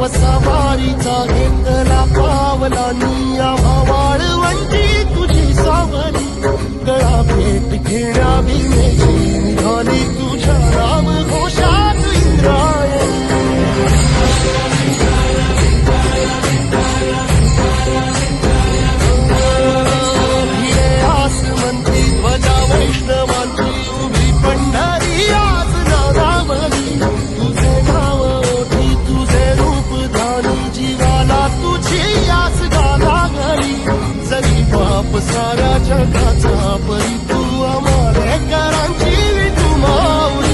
सवारीचा घेतला पावलांनी आम्हा वाळवंटी तुझी सावली गळा भेट घेण्या भीमेची निघाली तुझ्या राम घोषात इंद्रायणी भिडे आसमंती ध्वजा वैष्णवांची उभी पंढरी आज नादावली तुझे नाव ओठी तुझे रूप ध्यानी जीवाला तुझी आस गाला घरी जरी बाप साऱ्या जगाचा परी तू आम्हाला करांची विठू माऊली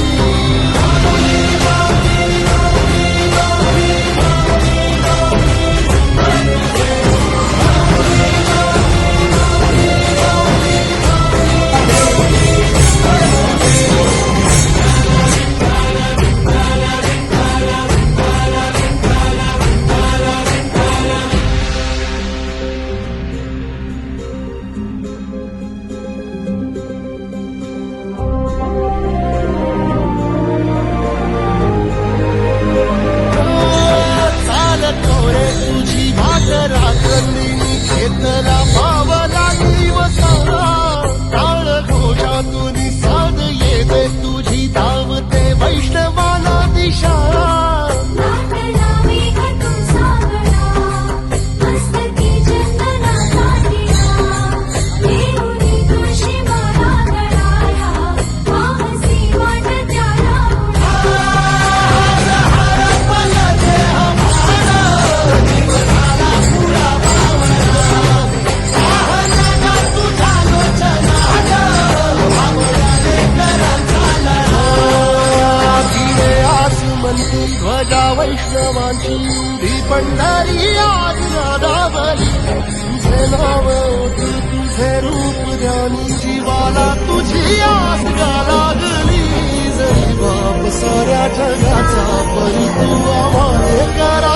घेतला पावला दिवसाला टाळ घोषातून साध येते तुझी धावते वैष्णवाला दिशा ध्वजा वैष्णवांची उभी पंढरी आज नादावली तुझे नाव ओठी तुझे रूप ध्यानी जीवाला तुझी आस लागली जरी बाप साऱ्या जगाचा परी तू आम्हाला करा